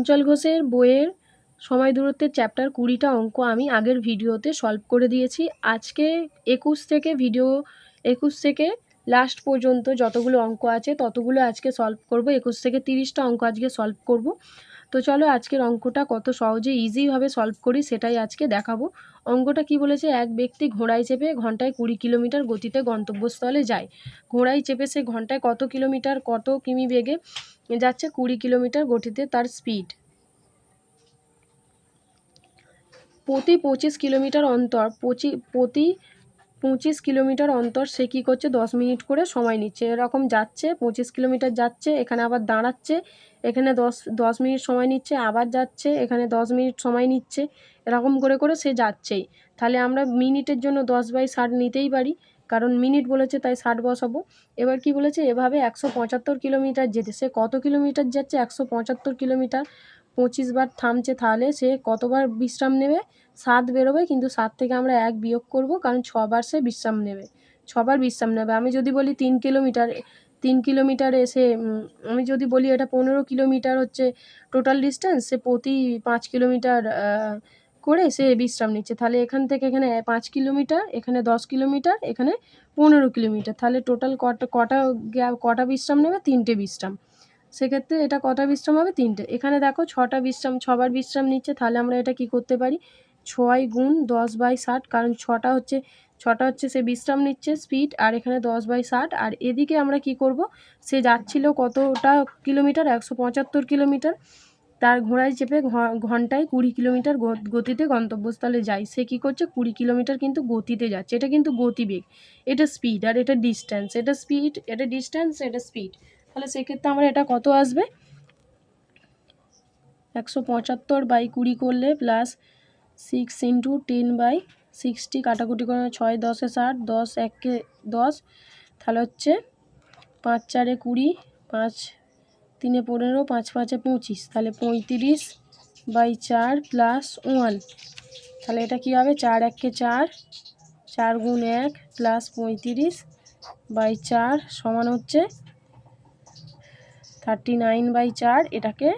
চঞ্চল ঘোষের বইয়ের সময় দূরত্বের চ্যাপ্টার 20টা অঙ্ক আমি আগের ভিডিওতে সলভ করে দিয়েছি। আজকে 21 থেকে লাস্ট পর্যন্ত যতগুলো অঙ্ক আছে ততগুলো আজকে সলভ করব। 21 থেকে 30টা অঙ্ক আজকে সলভ করব। তো চলো আজকের অঙ্কটা কত সহজে ইজিভাবে সলভ করি সেটাই আজকে দেখাবো। অঙ্কটা কি বলেছে, এক ব্যক্তি ঘোড়ায় চেপে ঘন্টায় 20 কিলোমিটার গতিতে গন্তব্যস্থলে যায়। ঘোড়ায় চেপে সে ঘন্টায় কত কিলোমিটার কত কিমি বেগে যাচ্ছে? 20 কিলোমিটার গতিতে তার স্পিড। প্রতি 25 কিলোমিটার অন্তর প্রতি 25 কিলোমিটার অন্তর সে কী করছে? 10 মিনিট করে সময় নিচ্ছে। এরকম যাচ্ছে, 25 কিলোমিটার যাচ্ছে, এখানে আবার দাঁড়াচ্ছে, এখানে 10 মিনিট সময় নিচ্ছে, আবার যাচ্ছে, এখানে 10 মিনিট সময় নিচ্ছে, এরকম করে করে সে যাচ্ছেই। তাহলে আমরা মিনিটের জন্য 10/60 নিতেই পারি, কারণ মিনিট বলেছে তাই 60 বসাবো। এবার কি বলেছে, এভাবে 175 কিলোমিটার যেতে সে কত কিলোমিটার যাচ্ছে? 175 কিলোমিটার। 25 বার থামছে, তাহলে সে কতবার বিশ্রাম নেবে? 7 বেরোবে, কিন্তু 7 থেকে আমরা 1 বিয়োগ করব, কারণ 6 বার সে বিশ্রাম নেবে, 6 বার বিশ্রাম নেবে। আমি যদি বলি 3 কিলোমিটার, 3 কিলোমিটারে সে আমি যদি বলি এটা 15 কিলোমিটার হচ্ছে টোটাল ডিস্টেন্স, সে প্রতি 5 কিলোমিটার করে সে বিশ্রাম নিচ্ছে। তাহলে এখান থেকে এখানে 5 কিলোমিটার, এখানে 10 কিলোমিটার, এখানে 15 কিলোমিটার, তাহলে টোটাল কটা বিশ্রাম নেবে? 3টে বিশ্রাম। সেক্ষেত্রে এটা কটা বিশ্রাম হবে? 3টে। এখানে দেখো 6টা বিশ্রাম, 6বার বিশ্রাম নিচ্ছে, তাহলে আমরা এটা কি করতে পারি? 6 গুণ 10/60, কারণ 6টা হচ্ছে সে বিশ্রাম নিচ্ছে স্পিড, আর এখানে 10/60। আর এদিকে আমরা কি করব, সে যাচ্ছিল কতটা কিলোমিটার? 175 কিলোমিটার। তার ঘোড়ায় চেপে ঘন্টায় 20 কিলোমিটার গতিতে গন্তব্যস্থলে যায়। সে কি করছে? 20 কিলোমিটার কিন্তু গতিতে যাচ্ছে। এটা কিন্তু গতিবেগ, এটা স্পিড, আর এটা ডিস্ট্যান্স। এটা স্পিড, এটা ডিস্ট্যান্স, এটা স্পিড। তাহলে সেক্ষেত্রে আমরা এটা কত আসবে? 175/20 করলে প্লাস 6 × 10/60, কাটাকুটি করে 6 10 60, 10 1 10, তাহলে হচ্ছে 5 4 20, 5 3 15, 5 5 25, তাহলে 35/4 প্লাস 1। তাহলে এটা কী হবে? 4 1 4, 4 গুণ 1 প্লাস 35/4 সমান হচ্ছে 39/4। এটাকে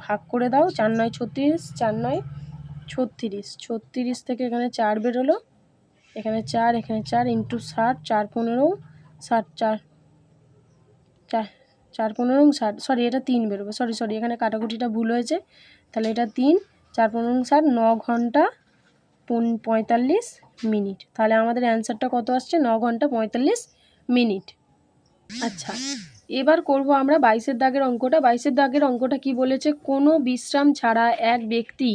ভাগ করে দাও, 4 9 36, 4 9 36, 36 থেকে এখানে 4 বেরোলো, এখানে 4, এখানে 4, ইন্টু 60, 4 15 60, 4 15 60, সরি এটা 3 বেরোবে, সরি এখানে কাটাকুটিটা ভুল হয়েছে। তাহলে এটা 3, 4 15 60, 9 ঘন্টা 45 মিনিট। তাহলে আমাদের অ্যান্সারটা কত আসছে? 9 ঘন্টা 45 মিনিট। আচ্ছা, এবার করব আমরা 22 দাগের অঙ্কটা। 22 দাগের অঙ্কটা কি বলেছে, কোনো বিশ্রাম ছাড়া এক ব্যক্তি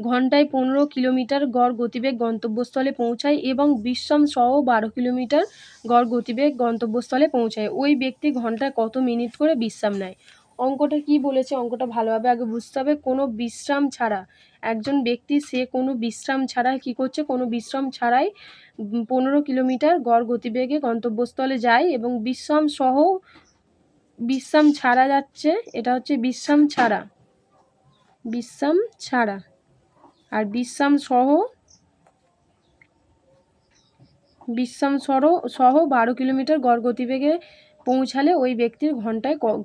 ঘন্টায় 15 কিলোমিটার গড় গতিবেগ গন্তব্যস্থলে পৌঁছায় এবং বিশ্রাম সহ 12 কিলোমিটার গড় গতিবেগ গন্তব্যস্থলে পৌঁছায়। ওই ব্যক্তি ঘন্টায় কত মিনিট করে বিশ্রাম নেয়? অঙ্কটা কি বলেছে, অঙ্কটা ভালোভাবে আগে বুঝতে হবে। কোনো বিশ্রাম ছাড়া একজন ব্যক্তি, সে কোনো বিশ্রাম ছাড়া কি করছে? কোনো বিশ্রাম ছাড়াই 15 কিলোমিটার গড় গতিবেগে গন্তব্যস্থলে যায় এবং বিশ্রাম ছাড়া যাচ্ছে। এটা হচ্ছে বিশ্রাম ছাড়া, আর বিশ্রাম সহ 12 কিলোমিটার গড় গতিবেগে পৌঁছালে ওই ব্যক্তির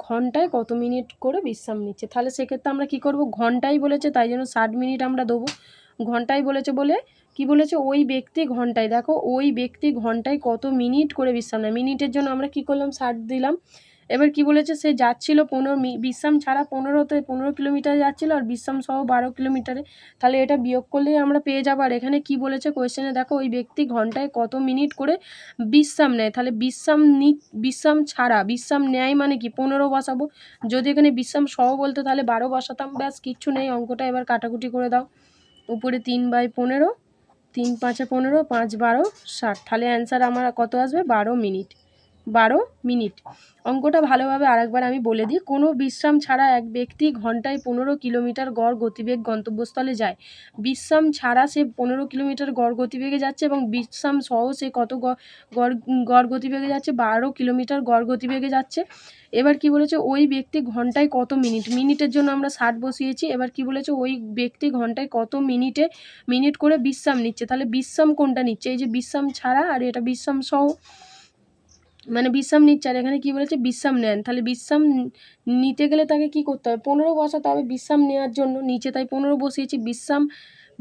ঘন্টায় কত মিনিট করে বিশ্রাম নিচ্ছে? তাহলে সেক্ষেত্রে আমরা কি করব? ঘন্টায় বলেছে তাই জন্য 60 মিনিট আমরা দেবো। ঘন্টায় বলেছে বলে কি বলেছে? ওই ব্যক্তি ঘন্টায়, দেখো ওই ব্যক্তি ঘন্টায় কত মিনিট করে বিশ্রাম নেয়, মিনিটের জন্য আমরা কি করলাম? 60 দিলাম। এবার কি বলেছে? সে যাচ্ছিল বিশ্রাম ছাড়া 15 কিলোমিটার যাচ্ছিল, আর বিশ্রাম সহ 12 কিলোমিটারে। তাহলে এটা বিয়োগ করলেই আমরা পেয়ে যাবো। আর এখানে কি বলেছে কোয়েশ্চেনে, দেখো ওই ব্যক্তি ঘন্টায় কত মিনিট করে বিশ্রাম নেয়। তাহলে বিশ্রাম নেয় মানে কি? 15 বসাবো। যদি এখানে বিশ্রাম সহ বলতো তাহলে 12 বসাতাম, ব্যাস কিচ্ছু নেই। অঙ্কটা এবার কাটাকুটি করে দাও। উপরে 3/15, 3 5 15, 5 12 60, তাহলে অ্যান্সার আমার কত আসবে? 12 মিনিট। অঙ্কটা ভালোভাবে আরেকবার আমি বলে দিই। কোনো বিশ্রাম ছাড়া এক ব্যক্তি ঘন্টায় 15 কিলোমিটার গড় গতিবেগ গন্তব্যস্থলে যায়। বিশ্রাম ছাড়া সে 15 কিলোমিটার গড় গতিবেগে যাচ্ছে এবং বিশ্রাম সহ সে কত গড় গতিবেগে যাচ্ছে? 12 কিলোমিটার গড় গতিবেগে যাচ্ছে। এবার কি বলেছে? ওই ব্যক্তি ঘন্টায় কত মিনিট, মিনিটের জন্য আমরা 60 বসিয়েছি। এবার কি বলেছে? ওই ব্যক্তি ঘন্টায় কত মিনিট করে বিশ্রাম নিচ্ছে। তাহলে বিশ্রাম কোনটা নিচ্ছে? এই যে বিশ্রাম ছাড়া, আর এটা বিশ্রাম সহ। মানে বিশ্রাম নিচ্ছে, আর এখানে কি বলেছে বিশ্রাম নেন। তাহলে বিশ্রাম নিতে গেলে তাকে কি করতে হবে, 15 বসাতে হবে বিশ্রাম নেওয়ার জন্য, নিচে তাই 15 বসিয়েছি।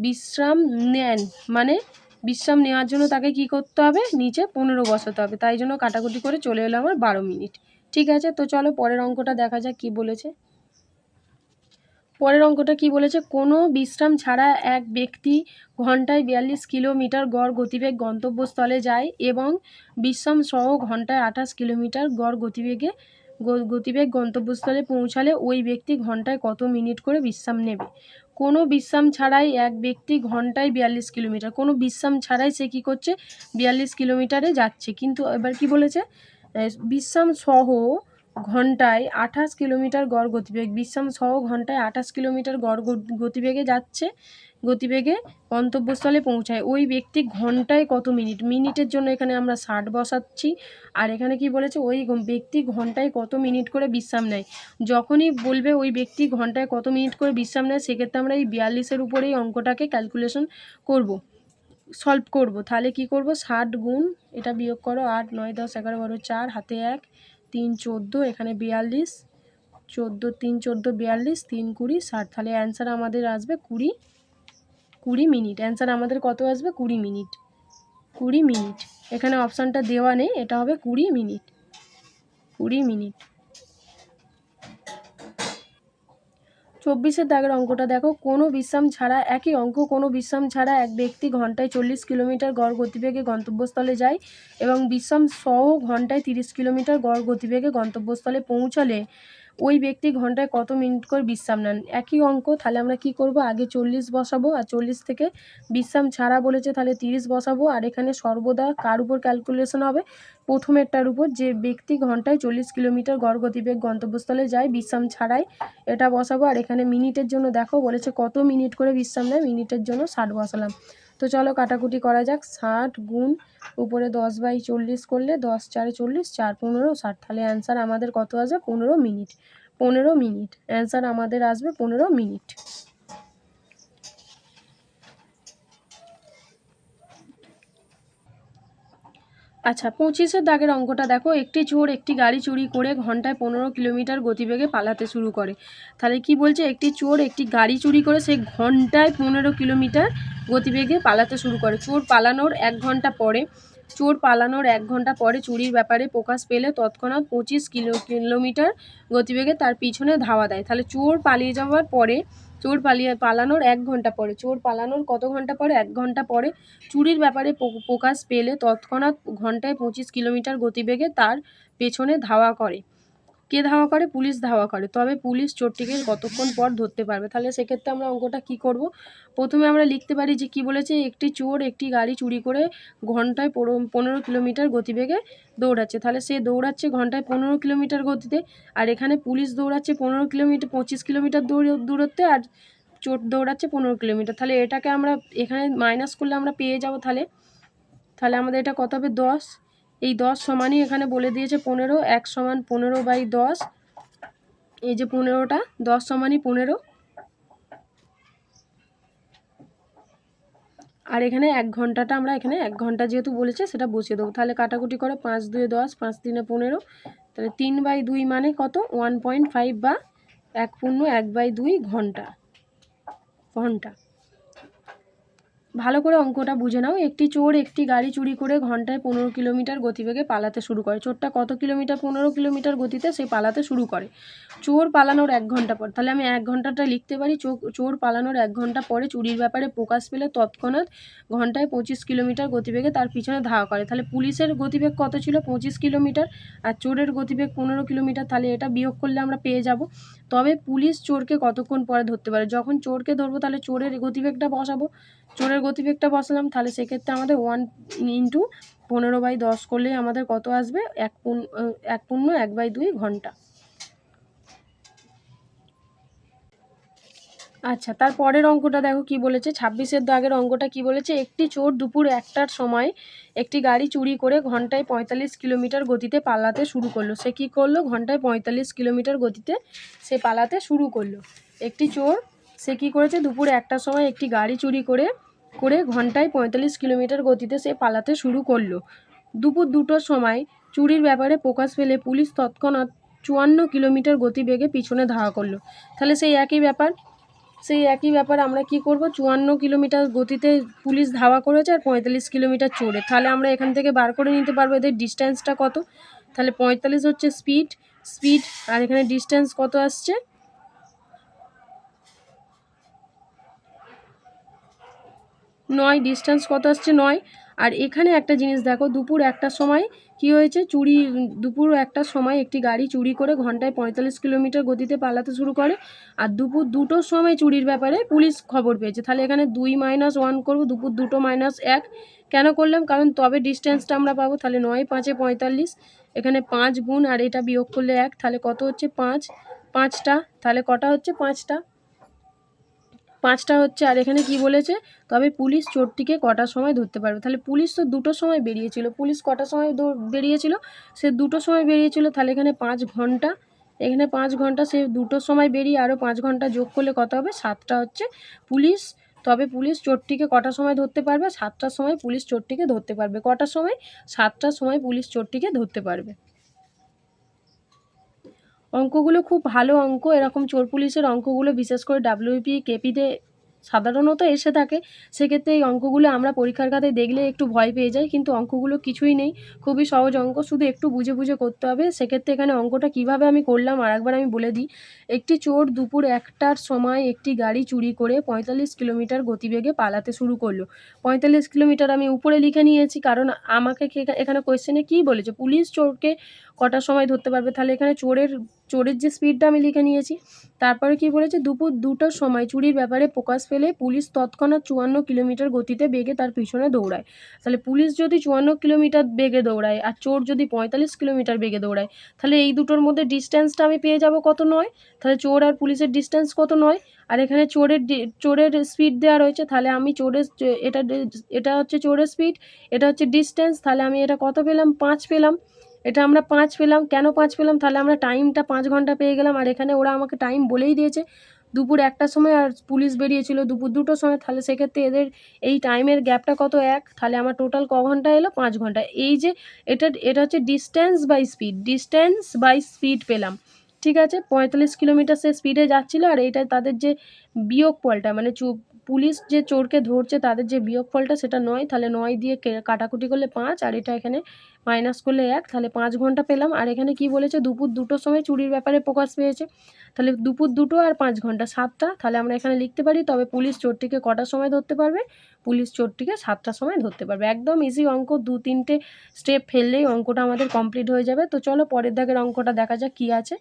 বিশ্রাম নেন মানে বিশ্রাম নেওয়ার জন্য তাকে কি করতে হবে, নিচে 15 বসাতে হবে। তাই জন্য কাটাকুটি করে চলে এলো আমার 12 মিনিট। ঠিক আছে, তো চলো পরের অঙ্কটা দেখা যাক কি বলেছে। পরের অঙ্কটা কি বলেছে, কোনো বিশ্রাম ছাড়া এক ব্যক্তি ঘন্টায় 42 কিলোমিটার গড় গতিবেগ গন্তব্যস্থলে যায় এবং বিশ্রাম সহ ঘন্টায় 28 কিলোমিটার গড় গতিবেগ গন্তব্যস্থলে পৌঁছালে ওই ব্যক্তি ঘন্টায় কত মিনিট করে বিশ্রাম নেবে। কোনো বিশ্রাম ছাড়াই এক ব্যক্তি ঘন্টায় 42 কিলোমিটার, কোনো বিশ্রাম ছাড়াই সে কী করছে, 42 কিলোমিটারে যাচ্ছে। কিন্তু এবার কি বলেছে, বিশ্রাম সহ ঘন্টায় 28 কিলোমিটার গড় গতিবেগ, বিশ্রাম সহ ঘন্টায় 28 কিলোমিটার গড় গতিবেগে যাচ্ছে, গতিবেগে গন্তব্যস্থলে পৌঁছায়। ওই ব্যক্তি ঘন্টায় কত মিনিট, মিনিটের জন্য এখানে আমরা 60 বসাচ্ছি। আর এখানে কি বলেছে, ওই ব্যক্তি ঘন্টায় কত মিনিট করে বিশ্রাম নেয়। যখনই বলবে ওই ব্যক্তি ঘন্টায় কত মিনিট করে বিশ্রাম নেয়, সেক্ষেত্রে আমরা এই 42-এর উপরেই অঙ্কটাকে ক্যালকুলেশন করব, সলভ করব। তাহলে কি করব, 60 গুণ এটা বিয়োগ করো, 8 9 10 11 12 4 হাতে 1 3 14, এখানে 42, 14 3 14 42, 3 20 60। তাহলে অ্যান্সার আমাদের আসবে 20 মিনিট। অ্যান্সার আমাদের কত আসবে, 20 মিনিট। 20 মিনিট, এখানে অপশানটা দেওয়া নেই, এটা হবে 20 মিনিট। 20 মিনিট। 24-এর দাগের অঙ্কটা দেখো, কোনো বিশ্রাম ছাড়া, একই অঙ্ক, কোনো বিশ্রাম ছাড়া এক ব্যক্তি ঘন্টায় 40 কিলোমিটার গড় গতিবেগে গন্তব্যস্থলে যায় এবং বিশ্রাম সহ ঘন্টায় 30 কিলোমিটার গড় গতিবেগে গন্তব্যস্থলে পৌঁছালে ওই ব্যক্তি ঘন্টায় কত মিনিট করে বিশ্রাম নেন। একই অঙ্ক, তাহলে আমরা কি করব, আগে 40 বসাবো, আর 40 থেকে বিশ্রাম ছাড়া বলেছে তাহলে 30 বসাবো। আর এখানে সর্বদা কার উপর ক্যালকুলেশন হবে, প্রথমেরটার উপর, যে ব্যক্তি ঘন্টায় 40 কিলোমিটার গড় গতিবেগ গন্তব্যস্থলে যায় বিশ্রাম ছাড়াই, এটা বসাবো। আর এখানে মিনিটের জন্য দেখো বলেছে কত মিনিট করে বিশ্রাম নেয়, মিনিটের জন্য 60 বসালাম। তো চলো কাটাকুটি করা যাক, 60 গুণ উপরে 10/40 করলে 10 4 40, 4 15 60। তাহলে অ্যান্সার আমাদের কত আসবে, 15 মিনিট। 15 মিনিট অ্যান্সার আমাদের আসবে, 15 মিনিট। আচ্ছা, 25-এর দাগের অঙ্কটা দেখো, একটি চোর একটি গাড়ি চুরি করে ঘন্টায় 15 কিলোমিটার গতিবেগে পালাতে শুরু করে। তাহলে কি বলছে, একটি চোর একটি গাড়ি চুরি করে সে ঘন্টায় 15 কিলোমিটার গতিবেগে পালাতে শুরু করে। চোর পালানোর 1 ঘন্টা পরে চুরির ব্যাপারে প্রকাশ পেলে তৎক্ষণাৎ 25 কিলোমিটার গতিবেগে তার পিছনে ধাওয়া দেয়। তাহলে চোর পালানোর 1 ঘন্টা পরে, চোর পালানোর কত ঘন্টা পরে, 1 ঘন্টা পরে চুরির ব্যাপারে প্রকাশ পেলে তৎক্ষণাৎ ঘন্টায় 25 কিলোমিটার গতিবেগে তার পেছনে ধাওয়া করে। কে ধাওয়া করে, পুলিশ ধাওয়া করে। তবে পুলিশ চোরটিকে কতক্ষণ পর ধরতে পারবে। তাহলে সেক্ষেত্রে আমরা অঙ্কটা কি করব, প্রথমে আমরা লিখতে পারি যে কি বলেছে, একটি চোর একটি গাড়ি চুরি করে ঘন্টায় 15 কিলোমিটার গতিবেগে দৌড়াচ্ছে। তাহলে সে দৌড়াচ্ছে ঘন্টায় 15 কিলোমিটার গতিতে, আর এখানে পুলিশ দৌড়াচ্ছে 15 কিলোমিটার 25 কিলোমিটার দূরত্বে, আর চোর দৌড়াচ্ছে 15 কিলোমিটার। তাহলে এটাকে আমরা এখানে মাইনাস করলে আমরা পেয়ে যাব। তাহলে আমাদের এটা কত হবে, 10। এই 10 সমানই এখানে বলে দিয়েছে 15, 1 সমান 15/10, এই যে 15টা, 10 সমানই 15। আর এখানে 1 ঘন্টাটা আমরা এখানে 1 ঘন্টা যেহেতু বলেছে সেটা বসিয়ে দেবো। তাহলে কাটাকুটি করে 5 2 10, 5 3 15, তাহলে 3/2 মানে কত, 1.5 বা 1/2 ঘন্টা। ভালো করে অঙ্কটা বুঝে নাও। একটি চোর একটি গাড়ি চুরি করে ঘন্টায় 15 কিলোমিটার গতিবেগে পালাতে শুরু করে। চোরটা কত কিলোমিটার, 15 কিলোমিটার গতিতে সে পালাতে শুরু করে। চোর পালানোর 1 ঘন্টা পর, তাহলে আমি 1 ঘন্টাটা লিখতে পারি, চোর পালানোর 1 ঘন্টা পরে চুরির ব্যাপারে প্রকাশ পেলে তৎক্ষণাৎ ঘন্টায় 25 কিলোমিটার গতিবেগে তার পিছনে ধাওয়া করে। তাহলে পুলিশের গতিবেগ কত ছিল, 25 কিলোমিটার, আর চোরের গতিবেগ 15 কিলোমিটার। তাহলে এটা বিয়োগ করলে আমরা পেয়ে যাব। তবে পুলিশ চোরকে কতক্ষণ পরে ধরতে পারে, যখন চোরকে ধরবো তাহলে চোরের গতিবেগটা বসাবো, চোরের গতিবেগটা বসালাম। তাহলে সেক্ষেত্রে আমাদের 1 × 15/10 করলেই আমাদের কত আসবে, 1/2 ঘন্টা। আচ্ছা, তার পরের অঙ্কটা দেখো কি বলেছে, 26-এর দাগের অঙ্কটা কি বলেছে, একটি চোর দুপুর 1টার সময় একটি গাড়ি চুরি করে ঘন্টায় 45 কিলোমিটার গতিতে পালাতে শুরু করলো। সে কী করলো, ঘন্টায় 45 কিলোমিটার গতিতে সে পালাতে শুরু করলো। একটি চোর, সে কী করেছে, দুপুর 1টার সময় একটি গাড়ি চুরি করে ঘন্টায় 45 কিলোমিটার গতিতে সে পালাতে শুরু করলো। দুপুর 2টোর সময় চুরির ব্যাপারে প্রকাশ পেলে পুলিশ তৎক্ষণাৎ 54 কিলোমিটার গতিবেগে পিছনে ধাওয়া করলো। তাহলে সেই একই ব্যাপার আমরা কি করব, 54 কিলোমিটার গতিতে পুলিশ ধাওয়া করেছে আর 45 কিলোমিটার চোরে। তাহলে আমরা এখান থেকে বার করে নিতে পারবো এদের ডিস্ট্যান্সটা কত। তাহলে 45 হচ্ছে স্পিড আর এখানে ডিস্ট্যান্স কত আসছে, 9। ডিস্ট্যান্স কত আসছে 9। আর এখানে একটা জিনিস দেখো, দুপুর 1টার সময় কি হয়েছে, দুপুর 1টার সময় একটি গাড়ি চুরি করে ঘন্টায় 45 কিলোমিটার গতিতে পালাতে শুরু করে। আর দুপুর 2টোর সময় চুরির ব্যাপারে পুলিশ খবর পেয়েছে। তাহলে এখানে 2 - 1 করবো, দুপুর 2টো - 1 কেন করলাম, কারণ তবে ডিস্ট্যান্সটা আমরা পাবো। তাহলে 9 × 5 = 45, এখানে 5 গুণ আর এটা বিয়োগ করলে 1, তাহলে কত হচ্ছে 5টা। তাহলে কটা হচ্ছে 5টা হচ্ছে। আর এখানে কি বলেছে, তবে পুলিশ চোরটিকে কটার সময় ধরতে পারবে। তাহলে পুলিশ তো 2টোর সময় বেরিয়েছিল, পুলিশ কটার সময় বেরিয়েছিল, সে 2টোর সময় বেরিয়েছিল। তাহলে এখানে 5 ঘন্টা, এখানে 5 ঘন্টা, সে 2টোর সময় বেরিয়ে আরও 5 ঘন্টা যোগ করলে কত হবে, 7টা হচ্ছে। তবে পুলিশ চোরটিকে কটার সময় ধরতে পারবে, 7টার সময় পুলিশ চোরটিকে ধরতে পারবে। কটার সময়, 7টার সময় পুলিশ চোরটিকে ধরতে পারবে। অঙ্কগুলো খুব ভালো অঙ্ক। এরকম চোর পুলিশের অঙ্কগুলো বিশেষ করে WP KP-তে সাধারণত এসে থাকে। সেক্ষেত্রে এই অঙ্কগুলো আমরা পরীক্ষার খাতায় দেখলে একটু ভয় পেয়ে যাই, কিন্তু অঙ্কগুলো কিছুই নেই, খুবই সহজ অঙ্ক, শুধু একটু বুঝে বুঝে করতে হবে। সেক্ষেত্রে এখানে অঙ্কটা কিভাবে আমি করলাম আরেকবার আমি বলে দিই। একটি চোর দুপুর 1টার সময় একটি গাড়ি চুরি করে 45 কিলোমিটার গতিবেগে পালাতে শুরু করলো। 45 কিলোমিটার আমি উপরে লিখে নিয়েছি, কারণ আমাকে এখানে কোয়েশ্চেনে কী বলেছে, পুলিশ চোরকে কটার সময় ধরতে পারবে। তাহলে এখানে চোরের যে স্পিডটা আমি লিখে নিয়েছি। তারপরে কি বলেছে, দুপুর 2টোর সময় চুরির ব্যাপারে প্রকাশ পেলে পুলিশ তৎক্ষণাৎ 54 কিলোমিটার গতিতে বেগে তার পিছনে দৌড়ায়। তাহলে পুলিশ যদি 54 কিলোমিটার বেগে দৌড়ায় আর চোর যদি 45 কিলোমিটার বেগে দৌড়ায়, তাহলে এই দুটোর মধ্যে ডিস্ট্যান্সটা আমি পেয়ে যাব কত, 9। তাহলে চোর আর পুলিশের ডিস্ট্যান্স কত, 9। আর এখানে চোরের স্পিড দেওয়া রয়েছে, তাহলে আমি এটা হচ্ছে চোরের স্পিড, এটা হচ্ছে ডিস্ট্যান্স। তাহলে আমি এটা কত পেলাম, 5 পেলাম। এটা আমরা 5 পেলাম। কেন 5 পেলাম, তাহলে আমরা টাইমটা 5 ঘন্টা পেয়ে গেলাম। আর এখানে ওরা আমাকে টাইম বলেই দিয়েছে দুপুর 1টার সময়, আর পুলিশ বেরিয়েছিল দুপুর 2টোর সময়। তাহলে সেক্ষেত্রে এদের এই টাইমের গ্যাপটা কত, 1। তাহলে আমার টোটাল ক ঘন্টা এলো, 5 ঘন্টা। এই যে এটা হচ্ছে ডিস্ট্যান্স বাই স্পিড পেলাম। ঠিক আছে, 45 কিলোমিটার সে স্পিডে যাচ্ছিলো, আর এইটা তাদের যে বিয়োগফলটা, মানে পুলিশ যে চোরকে ধরছে তাদের যে বিয়োগফলটা সেটা 9। তাহলে 9 দিয়ে কাটাকুটি করলে 5, আর এটা এখানে মাইনাস করলে 1, তাহলে 5 ঘন্টা পেলাম। আর এখানে কি বলেছে, দুপুর 2টোর সময় চুরির ব্যাপারে প্রকাশ পেয়েছে। তাহলে দুপুর 2টো আর 5 ঘন্টা, 7টা। তাহলে আমরা এখানে লিখতে পারি, তবে পুলিশ চোরটিকে কটার সময় ধরতে পারবে, পুলিশ চোরটিকে 7টার সময় ধরতে পারবে। একদম ইজি অঙ্ক, 2-3টে স্টেপ ফেললেই অঙ্কটা আমাদের কমপ্লিট হয়ে যাবে। তো চলো পরের দাগের অঙ্কটা দেখা যাক কী আছে।